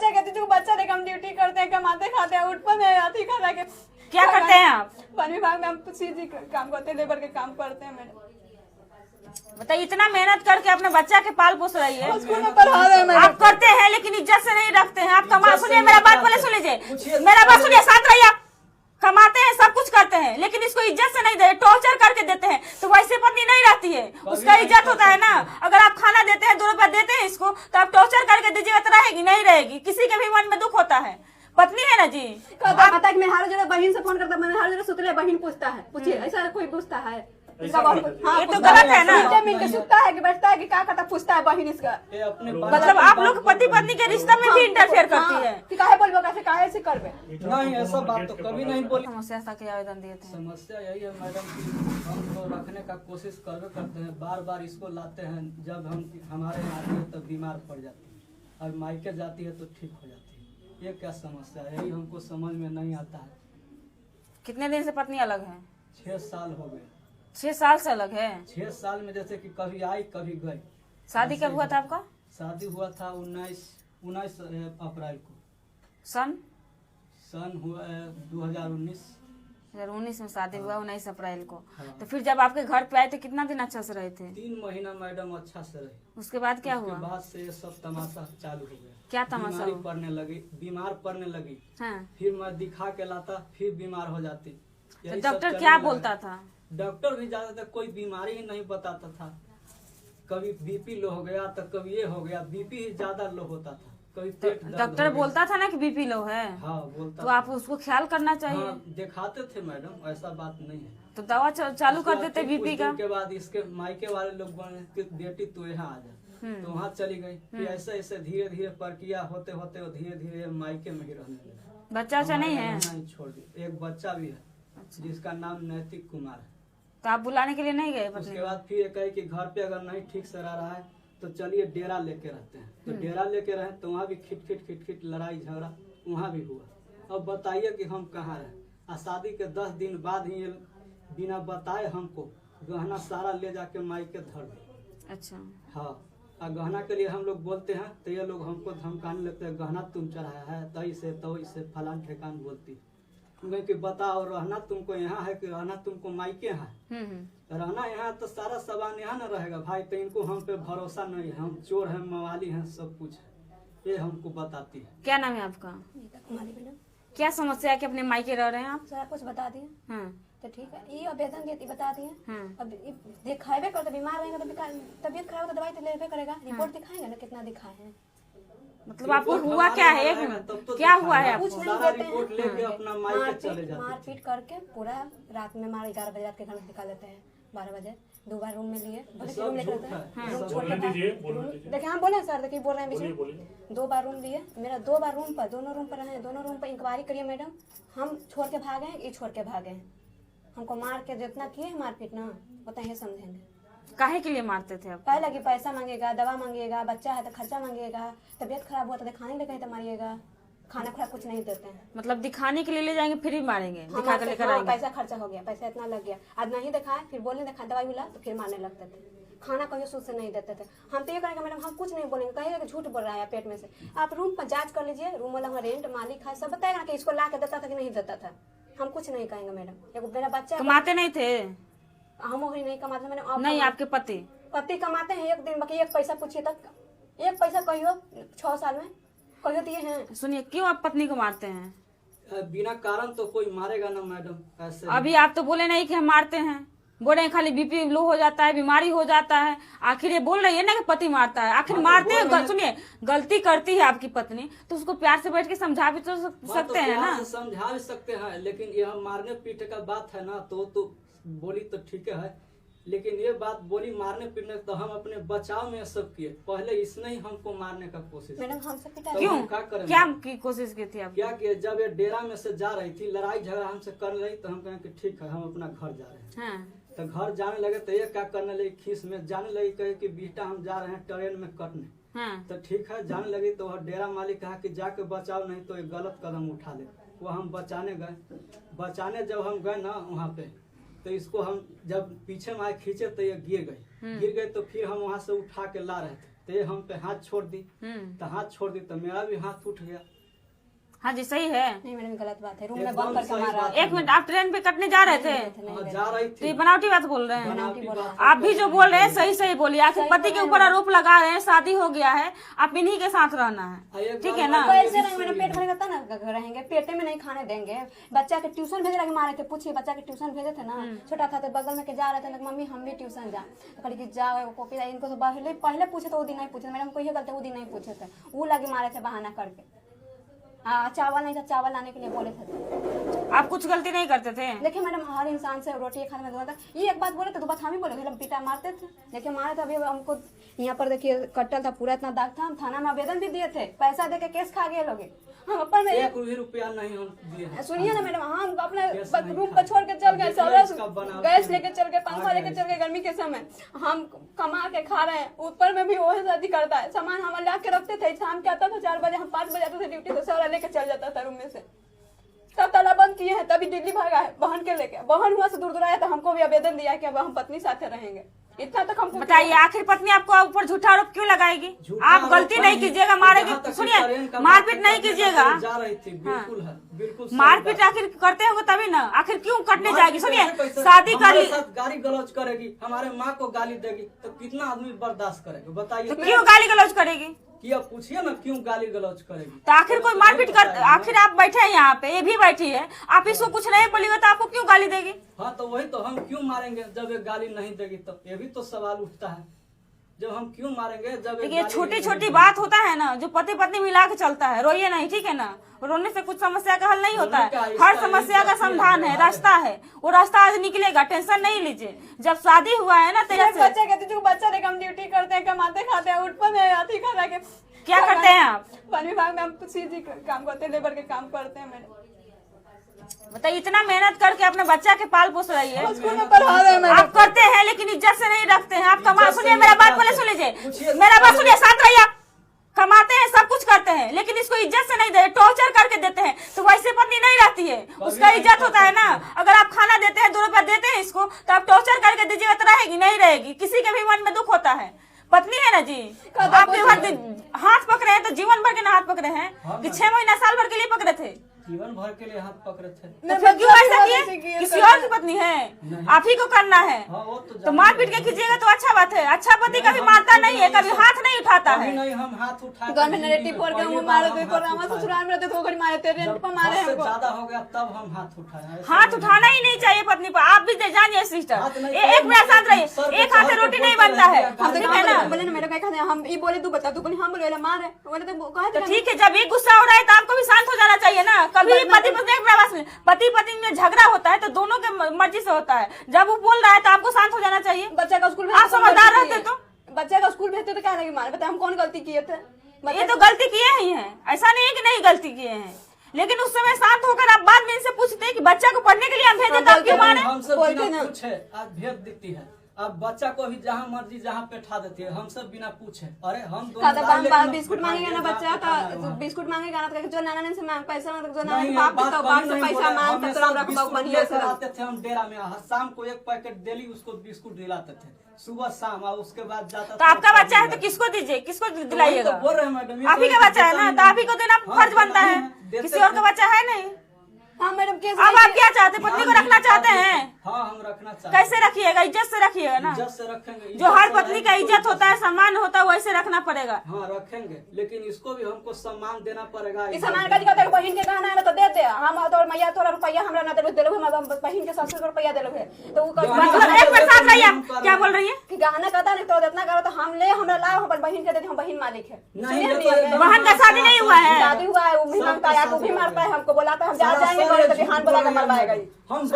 बच्चा कहते जो बच्चा देख हम ड्यूटी करते हैं, कमाते खाते हैं, उठ पर अथी खा के। क्या करते हैं आप? वन विभाग में हम सीधी काम करते हैं, लेबर के काम करते हैं मैडम। बताइए, इतना मेहनत करके अपने बच्चा के पाल पोस रही है, स्कूल में पढ़ा रहे हैं आप करते हैं लेकिन इज्जत से नहीं रखते हैं। आप कमा, सुनिए मेरा बात पहले सुन लीजिए, मेरा बात सुनिए, शांत रहिए। आप कमाते हैं, सब कुछ करते हैं, लेकिन इसको इज्जत से नहीं दे, टॉर्चर करके देते हैं, तो वैसे पत्नी नहीं रहती है, उसका इज्जत होता है ना। अगर आप खाना देते हैं, 2 रुपया देते हैं इसको, तो आप टॉर्चर करके दीजिएगा तो रहेगी नहीं रहेगी? किसी के भी मन में दुख होता है, पत्नी है ना जी। पता है मैं हर जगह बहन से फोन करता, मैंने हर जगह सुतले बहन पूछता है, पूछिए ऐसा कोई पूछता है? ये तो गलत है ना। मिल के सुतता है कि बैठता है कि क्या करता, पूछता है बहन इसका। मतलब आप लोग पति पत्नी के रिश्ते में भी इंटरफेयर करती है कि काहे बोलबो, कैसे काहे से करबे? नहीं, ऐसा बात तो कभी नहीं बोली। समस्या था कि आवेदन दिए थे? समस्या यही है मैडम कि हम तो रखने का कोशिश करते हैं, बार बार इसको लाते हैं, जब हम हमारे यहाँ आती है तब बीमार पड़ जाती है और मायके जाती है तो ठीक हो जाती है। ये क्या समस्या है, यही हमको समझ में नहीं आता है। कितने दिन से पत्नी अलग है? 6 साल हो गए। 6 साल से अलग है? 6 साल में जैसे कि कभी आई कभी गई। शादी कब हुआ था आपका? शादी हुआ था 19 अप्रैल को। सन हुआ 2019। 2019 में शादी हुआ, 19 अप्रैल को। हाँ। तो फिर जब आपके घर पे आए तो कितना दिन अच्छा से रहे थे? 3 महीना मैडम अच्छा से रही। उसके बाद क्या हुआ? उसके बाद से ये सब तमाशा चालू हो गया। क्या तमाशा बीमारी हुआ? पड़ने लगी, बीमार पड़ने लगी। हाँ। फिर मैं दिखा के लाता, फिर बीमार हो जाती। तो यही सब डॉक्टर चलने क्या लगा। बोलता था? डॉक्टर भी ज्यादातर कोई बीमारी ही नहीं बताता था। कभी बीपी लो हो गया तो कभी ये हो गया, बीपी ही ज्यादा लो होता था, कभी पेट दर्द डॉक्टर हो गया। बोलता था ना कि बीपी लो है? हाँ बोलता तो आप उसको ख्याल करना चाहिए। हाँ, दिखाते थे मैडम, ऐसा बात नहीं है। तो दवा चालू कर देते कुछ बीपी का। दिन के बाद इसके मायके वाले लोग बोले कि बेटी तू यहाँ आ जा, तो वहाँ चली गई। फिर ऐसे ऐसे धीरे धीरे प्रक्रिया होते होते वो धीरे धीरे मायके में ही रहने लगी। बच्चा नहीं है? नहीं, छोड़ दी। एक बच्चा भी है जिसका नाम नैतिक कुमार है। तो आप बुलाने के लिए नहीं गए पत्नी? उसके बाद फिर कहे कि घर पे अगर नहीं ठीक से रह रहा है तो चलिए डेरा लेके रहते हैं। तो डेरा लेके रहे तो वहाँ भी खिट लड़ाई झगड़ा वहाँ भी हुआ। अब बताइए कि हम कहाँ रहे। शादी के 10 दिन बाद ही ये बिना बताए हमको गहना सारा ले जाके मायके धर दे। अच्छा। हाँ, और गहना के लिए हम लोग बोलते हैं तो ये लोग हमको धमकाने लगते हैं, गहना तुम चढ़ाया है, तो इसे फलान ठेकान बोलती कि बताओ रहना तुमको यहाँ है कि रहना तुमको मायके है? रहना यहाँ तो सारा सामान यहाँ न रहेगा भाई। तो इनको हम पे भरोसा नहीं है, हम चोर हैं, मवाली हैं, सब कुछ है, ये हमको बताती है। क्या नाम है आपका? मैडम क्या समस्या है कि अपने मायके रह रहे हैं आप? सारा कुछ बता दिए। हाँ। तो ठीक है, ये आवेदन देती बता दिए। हाँ। अब दिखाएबे कर, तो बीमार रहेगा तो तबियत खराब तो दवाई तो लेबे करेगा। रिपोर्ट दिखाएंगे ना कितना दिखाए हैं। मतलब आपको हुआ क्या है? एक मिनट, क्या हुआ है आपको? कुछ नहीं सारा देते रिपोर्ट लेके अपना मायके चले जाते हैं। मारपीट करके पूरा रात में 11 बजे रात के घर में दिखा लेते हैं। 12 बजे 2 बार रूम में लिए, रूम लेकर रूम छोड़ के देखिए हम बोले सर, देखिए बोल रहे हैं बीच में 2 बार रूम लिए। मेरा 2 बार रूम पर, दोनों रूम पर रहे, दोनों रूम पर इंक्वायरी करिए मैडम। हम छोड़ के भागे हैं, ये छोड़ के भागे हैं। हमको मार के जितना किए मारपीट ना उतना ही समझेंगे। काहे के लिए मारते थे आप? कहे लगी पैसा मांगेगा, दवा मांगेगा, बच्चा है तो खर्चा मांगेगा, तबियत खराब हुआ तो दिखाने लगे तो मारिएगा। खाना खुरा कुछ नहीं देते हैं। मतलब दिखाने के लिए ले जाएंगे फिर भी मारेंगे? दिखा कर लेकर हाँ, आएंगे? पैसा खर्चा हो गया, पैसा इतना लग गया, आज नहीं दिखाए फिर बोलने दिखा दवाई मिला तो फिर मारने लगते थे। खाना कहीं सूद से नहीं देते थे। हम तो ये करेंगे मैडम, हम कुछ नहीं बोलेंगे, कहेगा कि झूठ बोल रहा है पेट में से। आप रूम पर जांच कर लीजिए, रूम वाला रेंट मालिक है, सब बताएगा ना कि इसको ला के देता था कि नहीं देता था। हम कुछ नहीं कहेंगे मैडम। एगो मेरा बच्चा कमाते नहीं थे? हम वही नहीं कमाते मैडम। नहीं, आपके पति कमाते हैं, एक दिन बाकी एक पैसा पूछिए तक, एक पैसा कहियो 6 साल में कहियो दिए हैं। सुनिए, क्यों आप पत्नी को मारते हैं? बिना कारण तो कोई मारेगा ना मैडम ऐसे। अभी आप तो बोले नहीं कि हम मारते हैं, बोल रहे हैं खाली बीपी लो हो जाता है, बीमारी हो जाता है। आखिर ये बोल रही है ना कि पति मारता है, आखिर मारते हैं। सुनिए, गलती करती है आपकी पत्नी तो उसको प्यार से बैठ के समझा भी तो सकते हैं ना? समझा भी सकते हैं, लेकिन यह मारने पीटने का बात है ना तो बोली तो ठीक है, लेकिन ये बात बोली मारने पीटने तो हम अपने बचाव में सब किए। पहले इसने ही हमको मारने का कोशिश मैडम हमसे पिटा। क्यों? क्या की कोशिश की थी आप? क्या किए, जब ये डेरा में से जा रही थी, लड़ाई झगड़ा हमसे कर रही, तो हम कहें कि ठीक है हम अपना घर जा रहे हैं। हाँ। तो घर जाने लगे तो ये क्या करने लगी, खीस में जाने लगी, कहे कि बेटा हम जा रहे हैं ट्रेन में कटने। हाँ। तो ठीक है जाने लगी तो वह डेरा मालिक कहा कि जाके बचाओ, नहीं तो ये गलत कदम उठा ले। वो हम बचाने गए। बचाने जब हम गए ना वहाँ पे, तो इसको हम जब पीछे में आए खींचे तो ये गिर गई। गिर गई तो फिर हम वहाँ से उठा के ला रहे थे। तो ये हम पे हाथ छोड़ दी, तो हाथ छोड़ दी तो मेरा भी हाथ उठ गया। हाँ जी सही है। नहीं मैडम गलत बात है, रूम में बंद करके मारा। एक मिनट, आप ट्रेन पे कटने जा रहे थे? जा रही तो ये थी। बनावटी बात बोल रहे हैं। बनावटी बात। आप भी जो बोल रहे हैं सही सही बोलिए। आखिर पति के ऊपर आरोप लगा रहे हैं, शादी हो गया है, आप इन्हीं के साथ रहना है, ठीक है ना? ऐसे रहेंगे मैडम, पेट भरेगा तब ना रहेंगे, पेटे में नहीं खाने देंगे। बच्चा के ट्यूशन भेजे लगे मारे थे, पूछिए बच्चा के ट्यूशन भेजे थे ना, छोटा था तो बगल में के जा रहे थे, मम्मी हम भी ट्यूशन जा, कहीं कि जाओ कॉपी इनको तो पहले पूछे तो वो दिन नहीं पूछे, मैडम को ये गलती वो दिन नहीं पूछे थे, वो लगे मारे थे बहाना करके। हाँ चावल नहीं था, चावल लाने के लिए बोले थे। आप कुछ गलती नहीं करते थे? देखिए मैडम हर इंसान से रोटी खाने में दुआ था, ये एक बात बोले तो दो बात हम ही बोले, हम पिटा मारते थे। देखिए मारे थे, अभी हमको यहाँ पर देखिए कट्टल था, पूरा इतना दाग था, हम थाना में आवेदन भी दिए थे, पैसा दे के केस खा गए लोग। हम अपन में 1 भी रुपया नहीं हम दिए। सुनिए ना मैडम, हम अपने रूम पर छोड़ के चल गए, गैस लेके चल गए, पंखा लेके चल गए, गर्मी के समय हम कमा के खा रहे हैं, ऊपर में भी वही शादी करता है। सामान हम ला के रखते थे, शाम के आता था 4 बजे, हम 5 बजे आते थे ड्यूटी से, सारा लेके चल जाता था रूम में से। तब ताला बंद किए हैं, तभी दिल्ली भागा है बहन के लेके, बहन हुआ से दूर आया तो हमको भी आवेदन दिया कि अब हम पत्नी साथे रहेंगे। इतना तक हमको बताइए, आखिर पत्नी आपको ऊपर झूठा आरोप क्यों लगाएगी? आप गलती नहीं कीजिएगा, मारेगी, सुनिए मारपीट नहीं कीजिएगा। जा रही थी, बिल्कुल है, बिल्कुल मारपीट आखिर करते होंगे तभी ना, आखिर क्यों कटने जाएगी? सुनिए शादी कर ली, गाली गलौज करेगी, हमारे माँ को गाली देगी तो कितना आदमी बर्दाश्त करेगा बताइए? तो क्यों गाली गलौज करेगी? कि अब पूछिए ना क्यों गाली गलौज करेगी? तो आखिर कोई मारपीट कर, आखिर आप बैठे हैं यहाँ पे, ये भी बैठी है, आप इसको कुछ नहीं बोलिएगा तो आपको क्यों गाली देगी? हाँ तो वही तो, हम क्यों मारेंगे जब ये गाली नहीं देगी? तो ये भी तो सवाल उठता है, जब हम क्यों मारेंगे जब ये छोटी छोटी बात होता है ना, जो पति पत्नी मिला के चलता है। रोइए नहीं, ठीक है ना? रोने से कुछ समस्या का हल नहीं होता है, हर समस्या का समाधान है, रास्ता है, वो रास्ता आज निकलेगा, टेंशन नहीं लीजिए। जब शादी हुआ है ना तेरा से, बच्चे कहते बच्चा देख हम ड्यूटी करते हैं, कमाते खाते हैं, उठ पर अथी करा के क्या करते हैं आप? वन विभाग में हम सीधी काम करते हैं, लेबर के काम करते हैं मैडम। बताइए, इतना मेहनत करके अपने बच्चा के पाल पोस रही है, स्कूल में पढ़ा रहे हैं आप करते हैं लेकिन इज्जत से नहीं रखते हैं। आप कमा, सुनिए मेरा बात पहले सुन लीजिए, मेरा बात सुनिए, शांत रहिए। आप कमाते हैं, सब कुछ करते हैं, लेकिन इसको इज्जत से नहीं दे, टॉर्चर करके देते हैं, तो वैसे पत्नी नहीं रहती है, उसका इज्जत होता है ना। अगर आप खाना देते हैं, 2 रुपया देते हैं इसको, तो आप टॉर्चर करके दीजिएगा तो रहेगी नहीं रहेगी? किसी के भी मन में दुख होता है, पत्नी है ना जी। आपके हाथ पकड़े हैं तो जीवन भर के ना हाथ पकड़े हैं कि 6 महीना साल भर के लिए पकड़े थे? जीवन भर के लिए हाथ पकड़े थे। तो फिर क्यों ऐसा किए? किसी और की पत्नी है, आप ही को करना है। तो मारपीट के कीजिएगा तो अच्छा बात है। अच्छा पति कभी मारता नहीं है, कभी हाथ नहीं उठाता है। नहीं हम हाथ उठाए, गवर्नमेंट नेगेटिव पर के मारे थे, पर हम ससुराल में रहते थे, घड़ी मारे थे, रेंट पर मारे हमको। ज्यादा हो गया तब हम हाथ उठाए। हाथ उठाना ही नहीं चाहिए पत्नी पर। आप भी जानिए सिस्टर, एक मिनट शांत रहिए, एक हाथ से रोटी नहीं बनता है, ठीक है ना? बोले ना मेरे क्या कहते हैं, हम ये बोले तू बता, तू बोले हम बोले मारे, बोले तो कहते ठीक है, जब ये गुस्सा हो रहा है तो आपको भी शांत हो जाना चाहिए ना। कभी पति पत्नी में झगड़ा होता है तो दोनों के मर्जी से होता है, जब वो बोल रहा है तो आपको शांत हो जाना चाहिए। बच्चा का स्कूल आप समझदार रहते तो बच्चा का स्कूल भेजते तो क्या लगे मारे? बताए हम कौन गलती किए थे? ये तो गलती किए ही हैं, ऐसा नहीं है कि नहीं गलती किए हैं, लेकिन उस समय शांत होकर आप बाद में इनसे पूछते हैं कि बच्चा को पढ़ने के लिए हम भेजे, तब क्यों मारे? हमसे बिना पूछे आज भेज देती है, अब बच्चा को भी जहाँ मर्जी जहाँ पे ठा देती है, हम सब बिना पूछे। अरे हम बिस्कुट मांगेगा ना बच्चा तो बिस्कुट मांगेगा ना, तो जो नाना ने से मांग पैसा, जो नाना बाप से पैसा मांग तो रखबा बढ़िया से आते थे हम डेरा में। हर शाम को 1 पैकेट डेली उसको बिस्कुट दिलाते थे, सुबह शाम, और उसके बाद जाता। तो आपका बच्चा है तो किसको दीजिए, किसको दिलाइएगा? बोल रहे हैं मैडम, आप ही का बच्चा है ना, तो आप ही को देना फर्ज बनता है, किसी और का बच्चा है नहीं। हाँ मैडम, अब आप क्या चाहते हैं? पत्नी को रखना चाहते हैं? हाँ हम रखना चाहते हैं। कैसे रखिएगा? इज्जत से रखिएगा ना, इज्जत से रखेंगे। जो हर पत्नी का इज्जत होता है, सम्मान होता है, वैसे रखना पड़ेगा। हाँ रखेंगे, लेकिन इसको भी हमको सम्मान देना पड़ेगा। इस सम्मान का दिखाते बहन के गहना है तो देते हम, और मैया थोड़ा रुपया हमरा ना देलो, हम बहन के 700 रुपया देलो है तो मतलब एक मिनट साथ रहिए, क्या बोल रही है? गहना कहता नहीं तो इतना करो तो हम ले, हमरा लाओ, हम बहन के देते, हम बहन मालिक है। बहन का शादी नहीं हुआ है? शादी हुआ है, वो भी मांगता है, वो भी मारता है, हमको बोलाता है हम जा जाएंगे बोले तो बिहान बोला मरवाएगा।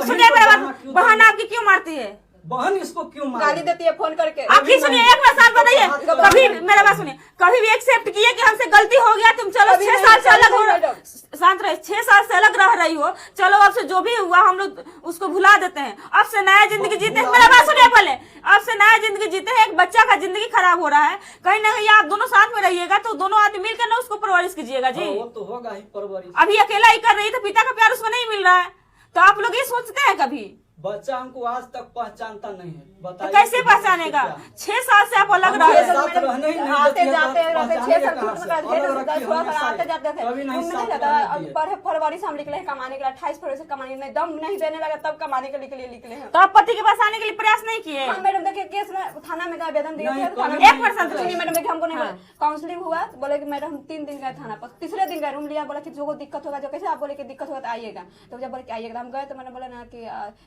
सुनिए मेरा बात, बहन आपकी क्यों मारती है? बहन इसको क्यों गाली देती है फोन करके? आप ही सुनिए, एक मिनट साथ बताइए, कभी मेरा बात सुनिए, कभी भी एक्सेप्ट किए कि हमसे गलती हो गया, तुम चलो 6 साल से अलग हो, शांत रहे, 6 साल से अलग रह रही हो, चलो अब से जो भी हुआ हम लोग उसको भुला देते हैं, अब से नया जिंदगी जीते हैं। मेरा बात सुनिए पहले, अब से नया जिंदगी जीते हैं। एक बच्चा का जिंदगी खराब हो रहा है, कहीं ना कहीं आप दोनों साथ में रहिएगा तो दोनों आदमी मिलकर ना उसको परवरिश कीजिएगा जी। वो तो होगा ही परवरिश। अभी अकेला ही कर रही तो पिता का प्यार उसको नहीं मिल रहा है, तो आप लोग ये सोचते हैं कभी? बच्चा हमको आज तक पहचानता नहीं है, बताइए कैसे पहचानेगा? 6 साल से आप अलग रह रहे हैं। साथ रहने ही नहीं आते देती है, जाते तो रहते, 6 पहचानेंगे साल कहाँ छूट से? में अलग रहते, रखी 10 हमेशा आते जाते थे, कभी नहीं घूमने साथ जाता। रहने अब दिए। पर फरवरी से हम निकले हैं कमाने के लिए, 28 फरवरी से कमाने नहीं, दम नहीं देने लगा तब कमाने के लिए निकले हैं। तो आप पति के पास आने के लिए प्रयास नहीं किए? हाँ मैडम देखिए, केस में थाना में गए, आवेदन दिए नहीं, थे थाना कभी में। एक परसेंट सुनिए मैडम देखिए, हमको नहीं हाँ। बोले, काउंसलिंग हुआ तो बोले कि मैडम हम 3 दिन गए थाना पर, तीसरे दिन गए, रूम लिया, बोला कि जो को दिक्कत होगा, जो कैसे आप बोले कि दिक्कत होगा तो आइएगा, तो जब बोले कि आइएगा, हम गए तो मैंने बोला ना कि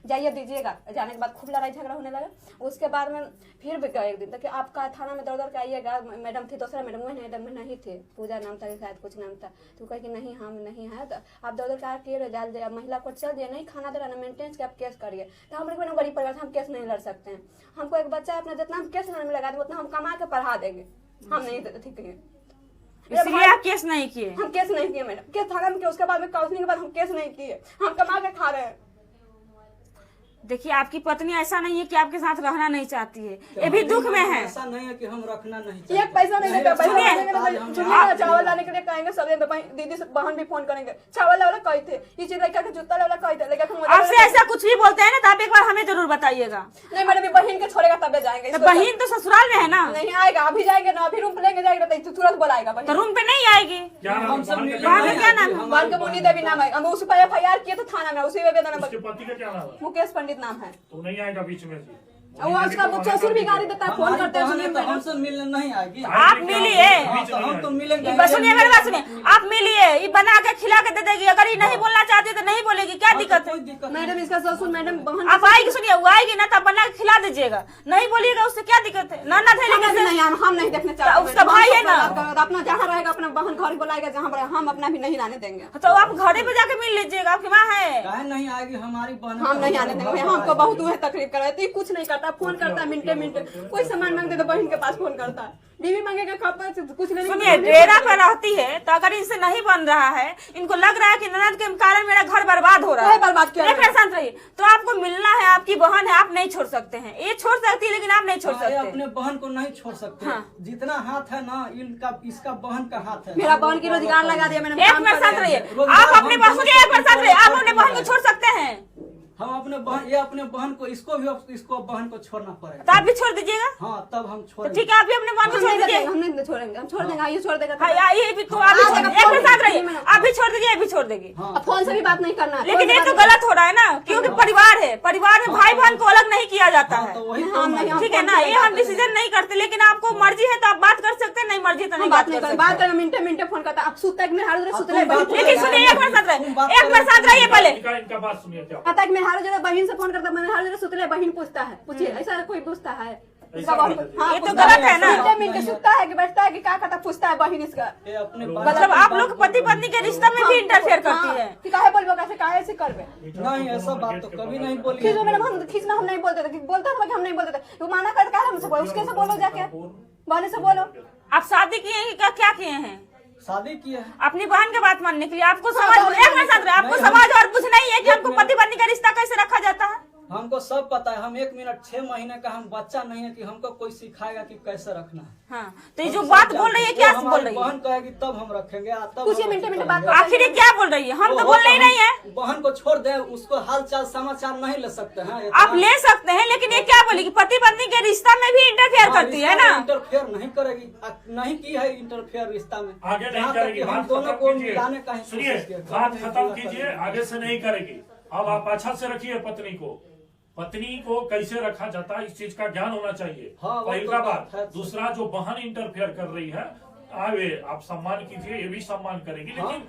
जाइए दीजिएगा। जाने के बाद खूब लड़ाई झगड़ा होने लगा। उसके बाद में फिर भी गए एक दिन तक कि आपका थाना में दौड़ दौड़ के आइएगा। मैडम थी दूसरा मैडम, वही मैडम में नहीं थे, पूजा नाम था शायद, कुछ नाम था, तो कहे कि नहीं हम नहीं है, तो आप दौड़ दौड़ के आके डाल दिया, महिला को चल दिए, नहीं खाना दे रहा ना मेंटेनेंस के, आप केस करिए। तो हम मैडम गरीब परिवार से हम केस नहीं लड़ सकते हैं, हमको एक बच्चा अपना जितना हम केस लड़ने में लगा देंगे उतना हम कमा के पढ़ा देंगे, हम नहीं ठीक है। इसलिए आप केस नहीं किए? हम केस नहीं किए मैडम, केस थाना में किए, उसके बाद में काउंसलिंग के बाद हम केस नहीं किए, हम कमा के खा रहे हैं। देखिए आपकी पत्नी ऐसा नहीं है कि आपके साथ रहना नहीं चाहती है, ये भी दुख में है। ऐसा नहीं है कि हम रखना नहीं चाहते। एक पैसा नहीं देगा, पैसा सुनिए, देंगे तो सुनिए, चावल लाने के लिए कहेंगे सब, दीदी से बहन भी फोन करेंगे, चावल वाला कही थे, ये चीज लड़का के जूता वाला कही थे, लड़का के आपसे ऐसा कुछ भी बोलते हैं ना, तो आप एक बार हमें जरूर बताइएगा। नहीं मैडम, ये बहन के छोड़ेगा तबे जाएंगे, तो बहन तो ससुराल में है ना? नहीं आएगा, अभी जाएंगे ना, अभी रूम पे लेके जाएगा तो तुरंत बुलाएगा तो बहन। रूम पे नहीं आएगी? हम सब मिलकर वहाँ पे नहीं क्या नाम आएंगे, है? हमारी बहन के मुन्नी बहन देवी नाम है, हम उस पर FIR किए तो थाना में, उसी में उसके पति का क्या नाम है? मुकेश पंडित नाम है। तो नहीं आएगा बीच में से। वो उसका ससुर भी गाड़ी देता है, फोन हमारी करते हैं, बहन सुनिए है तो मैडम। हमसे मिलने नहीं आएगी। आप मिलिए, हाँ, तो हम तो मिलेंगे। बस सुनिए मेरी बात सुनिए, आप मिलिए, ये बना के खिला के दे देगी, अगर ये नहीं बोलना चाहती तो नहीं बोलेगी, क्या दिक्कत है? कोई दिक्कत नहीं। मैडम इसका ससुर मैडम बहन आप आएगी, सुनिए वो आएगी ना, तब बना के खिला दीजिएगा, नहीं बोलिएगा उससे क्या दिक्कत है? ना थे हम लेकिन नहीं, हम नहीं देखने चाहते, उसका भाई है ना। अपना जहाँ रहेगा अपना बहन घर बुलाएगा, जहाँ पर हम अपना भी नहीं लाने देंगे, तो आप घरे पे जाके मिल लीजिएगा, आपकी माँ है। काहे नहीं आएगी हमारी बहन? हम नहीं आने देंगे, हमको बहुत हुए तकलीफ कराए, तो ये कुछ नहीं करता, फोन करता है मिनटे मिनटे, कोई सामान मांगते तो बहन के पास फोन करता है, बीवी मांगेगा कब कुछ लेने सुनिए डेरा पर रहती है, तो अगर इनसे नहीं बन रहा है, इनको लग रहा है कि ननद के कारण मेरा घर बर्बाद हो रहा है, बर्बाद क्यों? एक मिनट शांत रहिए, तो आपको मिलना है, आपकी बहन है, आप नहीं छोड़ सकते हैं, ये छोड़ सकती है लेकिन आप नहीं छोड़ ये सकते। अपने बहन को नहीं छोड़ सकते। हाँ। जितना हाथ है ना इनका, इसका बहन का हाथ है। मेरा बहन की रोजगार लगा दिया मैंने, एक मिनट शांत रहिए, आप अपने बहन सुनिए, एक मिनट शांत रहिए, आप अपने बहन को छोड़ सकते हैं, हम अपने बहन, ये अपने बहन को, इसको भी इसको बहन को छोड़ना पड़ेगा। तो आप भी छोड़ दीजिएगा। हाँ तब हम तो छोड़ेंगे। ठीक है, आप भी अपने बहन को छोड़ दीजिए। हम नहीं छोड़ेंगे, हम छोड़ देंगे, ये छोड़ देगा तो। हाँ, ये भी तो आप भी छोड़ दीजिए, एक मिनट शांत रहिए, आप भी छोड़ दीजिए, ये भी छोड़ देगी। हाँ अब फोन से भी बात नहीं करना है, लेकिन कोई ये बात तो नहीं। गलत हो रहा है ना, क्योंकि परिवार है, परिवार में भाई बहन को अलग नहीं किया जाता हाँ, है, तो वही हम नहीं, हम ठीक है ना, ये हम डिसीजन नहीं करते, लेकिन आपको मर्जी है तो आप बात कर सकते हैं, नहीं मर्जी तो नहीं हम बात बात नहीं कर करें, सकते। बात करें मिनटे मिनटे फोन करता, अब सुतता है कि मेरे हाथ अब सुतले तुम बात लेकिन सुनिए, एक मिनट शांत रहिए, एक मिनट शांत रहिए पहले। इनका बात सुनिए क्या पता है कि मेरे हाथ जो बहन से फोन करता, मेरे हाथ सुतले बहन पूछता है, पूछिए ऐसा कोई पूछता है? इसका ऐसा बहुत- नहीं हाँ, ये तो पूछता गलत है ना। मिनटे मिनटे सुतता है कि बैठता है कि क्या करता, पूछता है बहन इसका। ये अपने मतलब आप लोग पति पत्नी के रिश्ता में भी इंटरफेयर करती है। कि काहे बोलबो, कैसे काहे से करबे? नहीं, ऐसा बात तो कभी नहीं बोली। खींचो मैडम, हम खींचना हम नहीं बोलते थे, बोलता था कि हम नहीं बोलते थे, वो माना करता है हमसे बोलो, उसके से बोलो जाके, बहन से बोलो। आप शादी किए हैं कि क्या किए हैं? शादी की है। अपनी बहन के बात मानने के लिए आपको समाज, एक मिनट शांत रहिए, आपको समाज और कुछ नहीं है कि हमको पति पत्नी का रिश्ता कैसे रखा जाता है? हमको सब पता है, हम 1 मिनट 6 महीने का हम बच्चा नहीं है कि हमको कोई सिखाएगा कि कैसे रखना है। हाँ, तो ये जो बात बोल रही है क्या वो बोल हमारी रही है? बहन कहेगी तब हम रखेंगे, तब कुछ ही हम मिनटे मिनटे रखेंगे। बात आखिर ये क्या बोल रही है? हम तो बोल ही नहीं है। बहन को छोड़ दे, उसको हाल चाल समाचार नहीं ले सकते हैं। आप ले सकते हैं, लेकिन ये क्या बोलेगी? पति पत्नी के रिश्ता में भी इंटरफेयर करती है ना। इंटरफेयर नहीं करेगी, नहीं की है इंटरफेयर रिश्ता में। आगे नहीं जहाँ तक करेगी, कि हम बात दोनों खत्म को कीजिए। मिलाने का ही सुनिए, कोशिश किया। बात नहीं खत्म पूरा कीजिए, करेगी। आगे से नहीं करेगी। अब आप अच्छा से रखिए पत्नी को, पत्नी को कैसे रखा जाता है इस चीज का ज्ञान होना चाहिए। हाँ, वो पहला तो बात, है। दूसरा जो बहन इंटरफेयर कर रही है, आवे आप सम्मान कीजिए, ये भी सम्मान करेगी, लेकिन